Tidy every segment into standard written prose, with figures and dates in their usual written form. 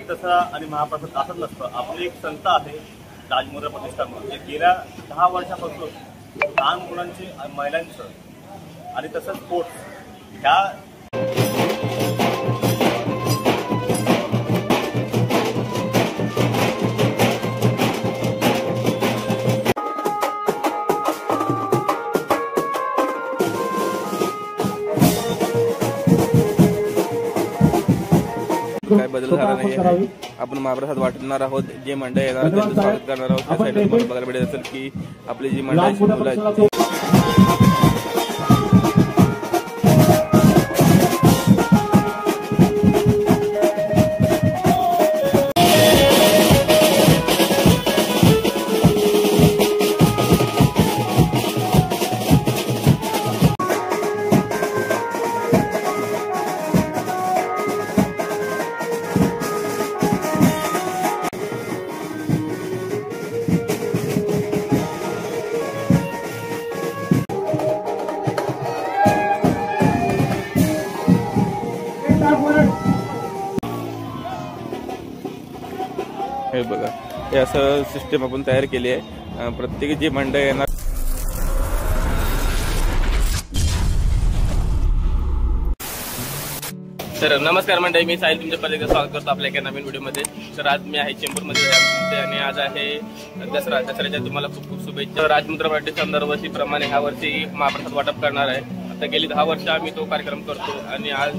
दसरा आणि महाप्रसाद असंच नसतं. आपली एक संस्था आहे राजमुद्रा प्रतिष्ठान म्हणून, जे गेल्या 10 वर्षापासून लहान मुलांचे, महिलांचं आणि तसंच स्पोर्ट्स ह्या काय बदल झाला नाही. आपण महाप्रसाद वाटणार आहोत. जे मंडळ येणार त्यांचं स्वागत करणार आहोत. त्या साईडला तुम्हाला बघायला भेटत असेल की आपली जी मंडळाची मुलं आहेत हे बघा. हे असं सिस्टम आपण तयार केली आहे. प्रत्येक जे मंडळ येणार तर नमस्कार मंडळी, मी साहिल तुमच्या पलीकडे स्वागत करतो आपल्या एका नवीन व्हिडिओमध्ये. तर आज मी आहे चेंबूरमध्ये आणि आज आहे दसऱ्याच्या तुम्हाला खूप खूप शुभेच्छा. राजमुद्रा प्रतिष्ठान दरवर्षीप्रमाणे ह्या वर्षी महाप्रसाद वाटप करणार आहे. आता गेली 10 वर्ष आम्ही तो कार्यक्रम करतो आणि आज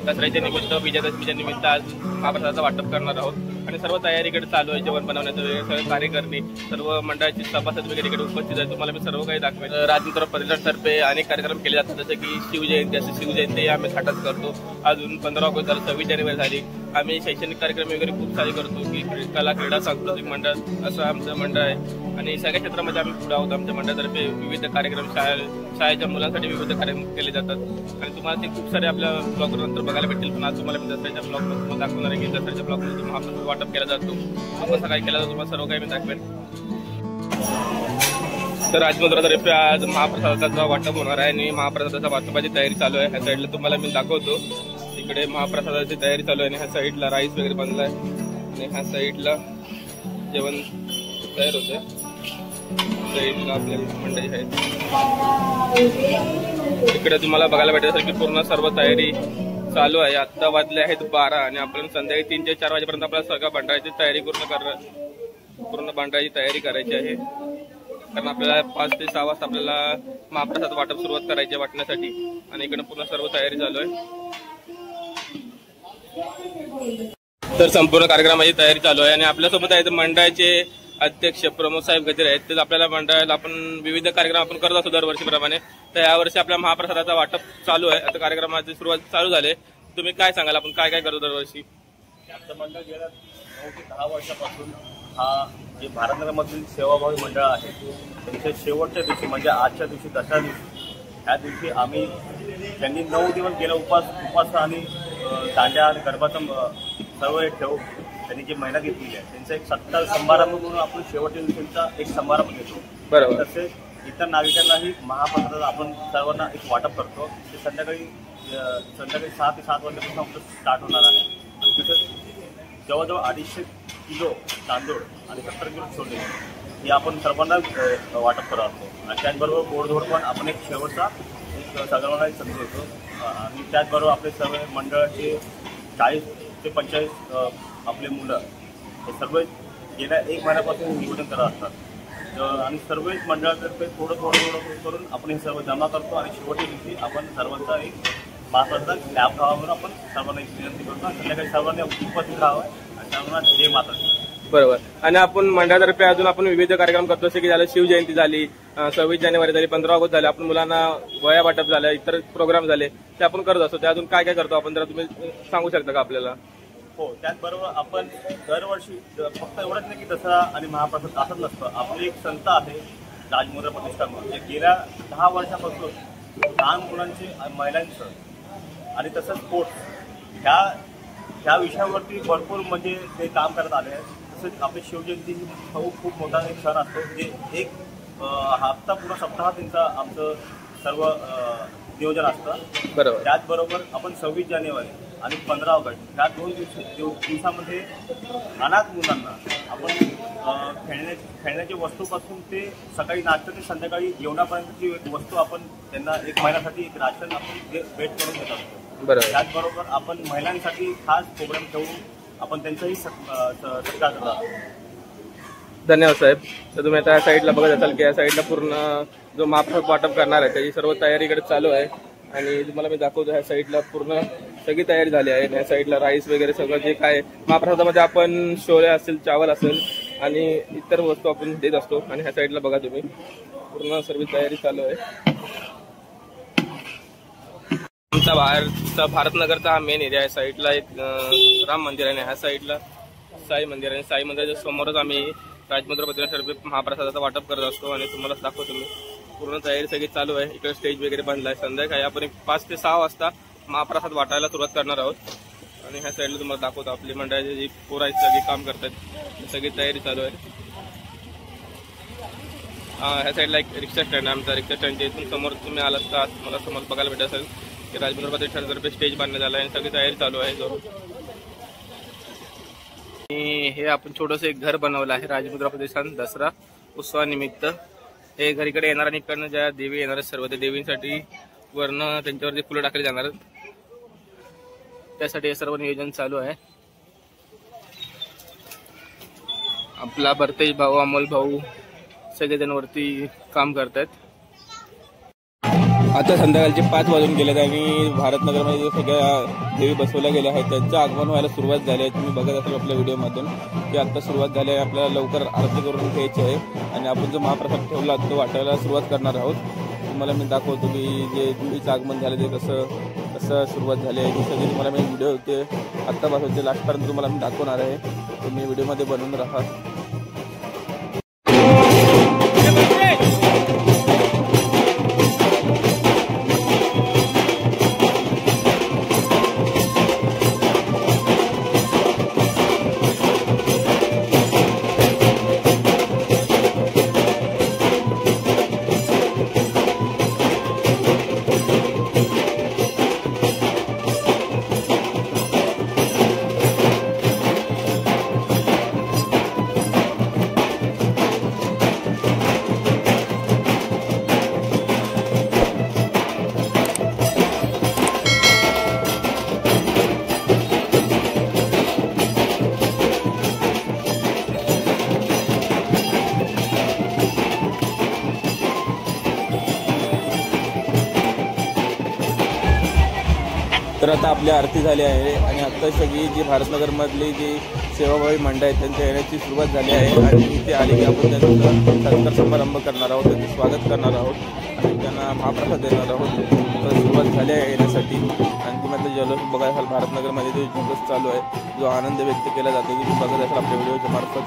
दसऱ्याच्या निमित्त, विजयादशमीच्या निमित्त आज महाप्रसादाचं वाटप करणार आहोत आणि सर्व तयारीकडे चालू आहे. जेवण बनवण्याचं वगैरे सर्व कार्यकर्ते, सर्व मंडळाची सभासद वगैरे इकडे उपस्थित आहे. तुम्हाला मी सर्व काही दाखवेल. राजमुद्रा प्रतिष्ठानतर्फे अनेक कार्यक्रम केले जातात, जसे की शिवजयंती. असे शिवजयंती आम्ही थाटात करतो. अजून 15 ऑगस्ट झालं, 26 जानेवारी झाली. आम्ही शैक्षणिक कार्यक्रम वगैरे खूप सारे करतो, की कला, क्रीडा, सांस्कृतिक मंडळ असं आमचं मंडळ आहे आणि सगळ्या क्षेत्रामध्ये आम्ही पुढे आहोत. आमच्या मंडळातर्फे विविध कार्यक्रम, शाळेच्या मुलांसाठी विविध कार्यक्रम केले जातात आणि तुम्हाला ते खूप सारे आपल्या ब्लॉगवर नंतर बघायला भेटतील. पण आज तुम्हाला मी दसऱ्याच्या ब्लॉगमध्ये तुम्हाला दाखवणार आहे की दसऱ्याच्या ब्लॉगमध्ये महाप्रसाद वाटप केला जातो, आपण सकाळी केला जातो, तुम्हाला सर्व काही मी दाखवेन. तर राजमुद्रातर्फे आज महाप्रसादाचा वाटप होणार आहे आणि महाप्रसादाच्या वाटपाची तयारी चालू आहे. ह्या साईडला तुम्हाला मी दाखवतो. इकडे महाप्रसादाची तयारी चालू आहे आणि ह्या साईडला राईस वगैरे बनलाय आणि ह्या साईडला जेवण तयार होतंय. साईडला आपल्या मंडळी आहेत. इकडे तुम्हाला बघायला भेटत असेल की पूर्ण सर्व तयारी चालू आहे. आता वाजले आहेत 12 आणि आपण संध्याकाळी 3 ते 4 वाजेपर्यंत आपल्याला सगळ्या भांडाराची तयारी पूर्ण भांडाराची तयारी करायची आहे. कारण आपल्याला 5 ते 6 वाजता आपल्याला महाप्रसाद वाटप सुरुवात करायची आहे वाटण्यासाठी आणि इकडे पूर्ण सर्व तयारी चालू आहे. तर संपूर्ण कार्यक्रमाची तयारी चालू आहे आणि आपल्यासोबत आहेत मंडळाचे अध्यक्ष प्रमोद साहेब गजरे आहेत. तर आपल्याला मंडळाला आपण विविध कार्यक्रम आपण करत असतो दरवर्षीप्रमाणे. तर यावर्षी आपल्या महाप्रसादाचा वाटप चालू आहे. आता कार्यक्रमाची सुरुवात चालू झाली. तुम्ही काय सांगाल, आपण काय काय करतो दरवर्षी? आमचं मंडळ गेल्या 9 ते 10 वर्षापासून हा जे भारतनगरमधील सेवाभावी मंडळ आहे, त्यांच्या शेवटच्या दिवशी म्हणजे आजच्या दिवशी, दसऱ्या दिवशी, ह्या दिवशी आम्ही त्यांनी 9 दिवस गेला उपास आणि दांड्या आणि गरबाचा सर्व एक ठेवू त्यांनी जी मेहनत घेतलेली आहे, त्यांचा एक सत्कार समारंभ म्हणून आपण शेवटच्या दिवशीचा एक समारंभ घेतो. बरोबर. तसेच इतर नागरिकांनाही महाप्रसादाचं आपण सर्वांना एक वाटप करतो. ते संध्याकाळी 6 ते 7 वाजल्यापासून आपलं स्टार्ट होणार आहे आणि तसंच जवळजवळ 250 किलो तांदूळ आणि 70 किलो छोले हे आपण सर्वांना वाटप करत असतो आणि त्याचबरोबर गोडधोड पण आपण एक शेवटचा एक सगळ्यांना संधी देतो आणि त्याचबरोबर आपले सर्व मंडळाचे 40 ते 45 आपले मुलं हे सर्व गेल्या 1 महिन्यापासून नियोजन करत असतात आणि सर्वच मंडळातर्फे थोडं करून आपण हे सर्व जमा करतो आणि शेवटच्या दिवशी आपण सर्वांचा एक महाप्रसाद लॅब राहावं आपण सर्वांना एक विनंती करतो आणि संध्याकाळी सर्वांनी उपस्थित राहावं आणि सर्वांना जय माता. बरोबर. आणि आपण मंडळातर्फे अजून आपण विविध कार्यक्रम करतो, जसे की झालं शिवजयंती झाली, 26 जानेवारी झाली, 15 ऑगस्ट झाले, आपण मुलांना वह्या वाटप झाल्या, इतर प्रोग्राम झाले ते आपण करत असतो. ते अजून काय काय करतो आपण, जरा तुम्ही सांगू शकता का आपल्याला? हो, त्याचबरोबर आपण दरवर्षी फक्त एवढंच नाही की दसरा आणि महाप्रसाद असंच नसतं. आपली एक संस्था आहे राजमुद्रा प्रतिष्ठान म्हणून, जे गेल्या 10 वर्षापासून लहान मुलांचे, महिलांचं आणि तसंच स्पोर्ट्स ह्या विषयावरती भरपूर म्हणजे ते काम करत आले आहेत. तसंच आपली शिवजयंती खूप मोठा एक सण असतो, जे एक हप्ता पूर्ण सप्ताह त्यांचा आमचं सर्व नियोजन असतं. बरोबर. त्याचबरोबर आपण 26 जानेवारी आणि 15 ऑगस्ट ह्या 2 दिवसामध्ये अनाथ मुलांना आपण खेळण्याची वस्तूपासून ते सकाळी नाश्ता ते संध्याकाळी जेवणापर्यंतची वस्तू आपण त्यांना 1 महिन्यासाठी एक राशन आपण भेट करून देत असतो. बरोबर. त्याचबरोबर आपण महिलांसाठी खास प्रोग्राम ठेवून आपण त्यांचाही सत्कार करतो. धन्यवाद साहेब. तर तुम्ही आता या साईडला बघत असाल की या साईडला पूर्ण जो महाप्रसाद वाटप करणार आहे त्याची सर्व तयारी इकडे चालू आहे. आणि तुम्हाला मी दाखवतो ह्या साईडला पूर्ण सगळी तयारी झाली आहे. या साईडला राईस वगैरे सगळं जे काय महाप्रसादामध्ये आपण शोले असेल, चावल असेल आणि इतर वस्तू आपण देत असतो. आणि ह्या साईडला बघा तुम्ही पूर्ण सर्व तयारी चालू आहे. आमचा भारतनगरचा हा मेन एरिया आहे. साईडला एक राम मंदिर आहे आणि ह्या साईडला साई मंदिर आहे. साई मंदिराच्या समोरच आम्ही राजमुद्रा प्रतिष्ठानतर्फे महाप्रसादाचं वाटप करत असतो. आणि तुम्हाला दाखवतो मी पूर्ण तयारी सगळी चालू आहे. इकडे स्टेज वगैरे बांधला आहे. संध्याकाळी आपण 5 ते 6 वाजता महाप्रसाद वाटायला सुरुवात करणार आहोत. आणि ह्या साईडला तुम्हाला दाखवतो आपली मंडळाची जी पोरं आहेत सगळी काम करतात, सगळी तयारी चालू आहे. ह्या साईडला एक रिक्षा स्टँड आहे आमचा. रिक्षा स्टँडच्या इथून समोर तुम्ही आलात का मला समोर बघायला भेटत असेल की राजमुद्रा प्रतिष्ठानतर्फे स्टेज बांधण्यात आला आहे. सगळी तयारी चालू आहे. आणि हे आपण छोटंसं एक घर बनवलं आहे राजमुद्रा प्रतिष्ठान दसरा उत्सवानिमित्त. हे घर इकडे येणार आणि इकडनं ज्या देवी येणार आहेत सर्व त्या देवींसाठी वरनं त्यांच्यावरती फुलं टाकली जाणार आहेत. त्यासाठी हे सर्व नियोजन चालू आहे. आपला भरतेज भाऊ, अमोल भाऊ सगळेजण वरती काम करतात. आता संध्याकाळचे 5 वाजून गेलेत आणि भारतनगरमध्ये जे सगळ्या देवी बसवल्या गेल्या आहेत त्यांचं आगमन व्हायला सुरुवात झाली आहे. तुम्ही बघत असाल आपल्या व्हिडिओमधून की आता सुरुवात झाली आहे. आपल्याला लवकर आरती करून घ्यायची आहे आणि आपण जो महाप्रसाद ठेवला तो वाटायला सुरुवात करणार आहोत. तुम्हाला मी दाखवतो की जे देवीचं आगमन झालं ते कसं सुरुवात झाली आहे. ही सगळी तुम्हाला मी व्हिडिओ ते आत्तापासून ते लास्टपर्यंत तुम्हाला मी दाखवणार आहे. तुम्ही व्हिडिओमध्ये बनवून राहा. तर आता आपली आरती झाली आहे आणि आता सगळी जी भारतनगरमधली जी सेवाभावी मंडळ आहेत त्यांच्या येण्याची सुरुवात झाली आहे. आणि इथे आले की आपण त्यांचा सत्कार समारंभ करणार आहोत, त्यांचं स्वागत करणार आहोत आणि त्यांना महाप्रसाद देणार आहोत. तर सुरुवात झाली आहे येण्यासाठी. आणि तुम्ही आता जल्लोष बघायला असाल भारतनगरमध्ये जो जल्लोष चालू आहे, जो आनंद व्यक्त केला जातो की तुम्ही बघत असाल आपल्या व्हिडिओच्या मार्फत.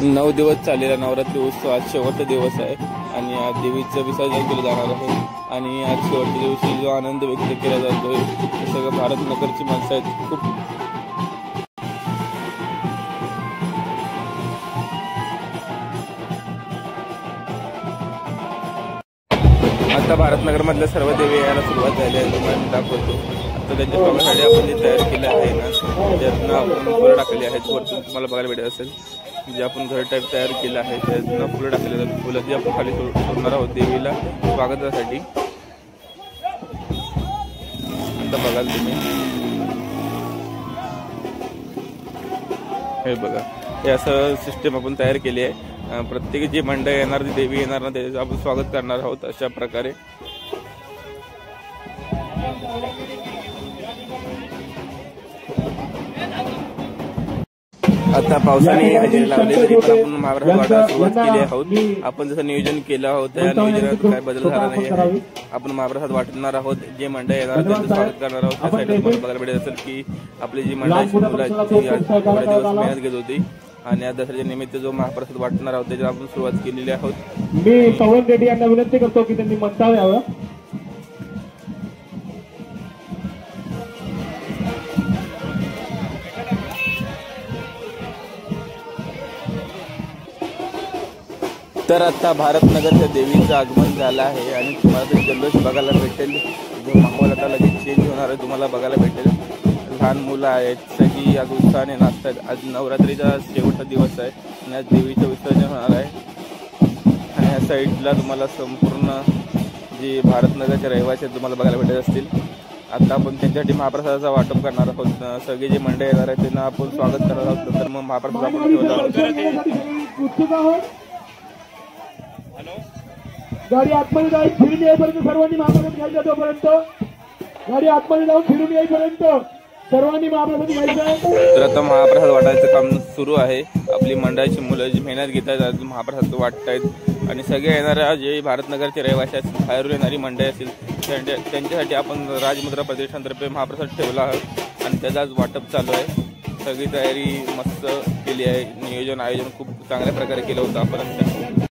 9 दिवस चाललेला नवरात्री उत्सव आज शेवटचा दिवस आहे आणि आज देवीचं विसर्जन केलं जाणार आहे. आणि आज शेवटच्या दिवशी जो आनंद व्यक्त केला जातो ते सगळं भारतनगरची माणसं आहेत. खूप आता भारतनगरमधल्या सर्व देवी यायला सुरुवात झाली आहे. तुम्हाला मी दाखवतो. आता त्यांच्या स्वागतासाठी आपण जे तयार केलं आहे ना त्यातनं आपण फुलं टाकली आहेत. वरतून तुम्हाला बघायला भेटत असेल जे आपण घर टाईप तयार केलं आहे त्यातनं फुलं टाकलेली जातात. फुलं जी आपण खाली सोडणार आहोत देवीला स्वागतासाठी. आता बघाल तुम्ही हे बघा हे असं सिस्टम आपण तयार केली आहे. प्रत्येक जी मंडळ येणार ती देवी येणार ना त्याचं आपण स्वागत करणार आहोत अशा प्रकारे. आता पावसाने हजेरी लावली तरी पण आपण महाप्रसाद वाटायला सुरुवात केली आहोत. आपण जसं नियोजन केलं आहोत त्या नियोजनात काय बदल झाला नाही आहे. आपण महाप्रसाद वाटणार आहोत. जे मंडळ येणार त्यांचं स्वागत करणार आहोत. त्या साईडला तुम्हाला बघायला भेटत असेल की आपली जी मंडळाची मुलं आहेत ती थोड्या दिवस मेहनत घेत होती आणि आज दसऱ्याच्या निमित्त जो महाप्रसाद वाटणार आहोत त्याच्यावर आपण सुरुवात केलेली आहोत. मी पवन रेड्डी यांना विनंती करतो की त्यांनी मंचावर यावं. तर आता भारतनगरच्या देवीचं आगमन झालं आहे आणि तुम्हाला ते जल्लोष बघायला भेटेल. जो माहोल आता लगेच चेंज होणार आहे तुम्हाला बघायला भेटेल. लहान मुलं आहेत, सगळी आज उत्साहाने नाचतात. आज नवरात्रीचा शेवटचा दिवस आहे आणि आज देवीचं विसर्जन होणार आहे. आणि या साईडला तुम्हाला संपूर्ण जे भारतनगरचे रहिवासी तुम्हाला बघायला भेटत असतील. आता आपण त्यांच्यासाठी महाप्रसादाचा वाटप करणार आहोत. सगळे जे मंडळी येणार आहेत त्यांना आपण स्वागत करणार आहोत. नंतर मग महाप्रसाद आपण ठेवणार आहोत. गाडी आतमध्ये जाऊन फिरून येईपर्यंत सर्वांनी महाप्रसाद घ्यायचा. तोपर्यंत गाडी आतमध्ये जाऊन फिरून येईपर्यंत सर्वांनी महाप्रसाद घ्यायचा. तर आता महाप्रसाद वाटायचं काम सुरू आहे. आपली मंडळाची मुलं जी मेहनत घेत आहेत महाप्रसाद वाटतायत आणि सगळे येणाऱ्या जे भारतनगरचे रहिवासी असतील, बाहेरून येणारी मंडळी असतील त्यांच्यासाठी आपण राजमुद्रा प्रतिष्ठानतर्फे महाप्रसाद ठेवला आहे आणि त्याचं आज वाटप चालू आहे. सगळी तयारी मस्त केली आहे. नियोजन आयोजन खूप चांगल्या प्रकारे केलं होतं आपण.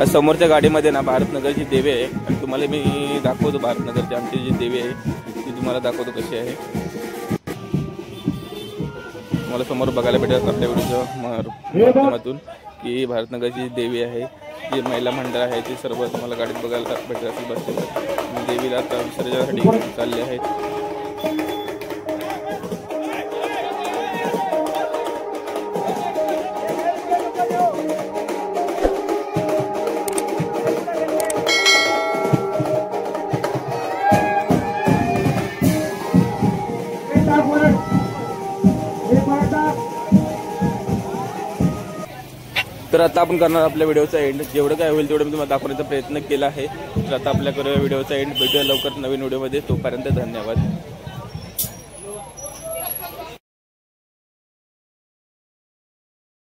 समोरच्या गाडीमध्ये ना भारतनगरची देवी आहे आणि तुम्हाला मी दाखवतो भारतनगरची आमची जी देवी आहे ती तुम्हाला दाखवतो कशी आहे. तुम्हाला समोर बघायला भेटत आपल्या व्हिडिओच्या माध्यमातून की भारतनगरची देवी आहे, जी महिला मंडळ आहे ते सर्व तुम्हाला गाडीत बघायला भेटत असेल बसलेलं. देवीला आता विसर्जनासाठी चालले आहेत. तर आता आपण करणार आपल्या व्हिडिओचा एंड. जेवढं काय होईल तेवढं मी तुम्हाला दाखवण्याचा प्रयत्न केला आहे. तर आता आपल्याकडे व्हिडिओचा एंड भेटूया लवकर नवीन व्हिडिओमध्ये. तोपर्यंत धन्यवाद.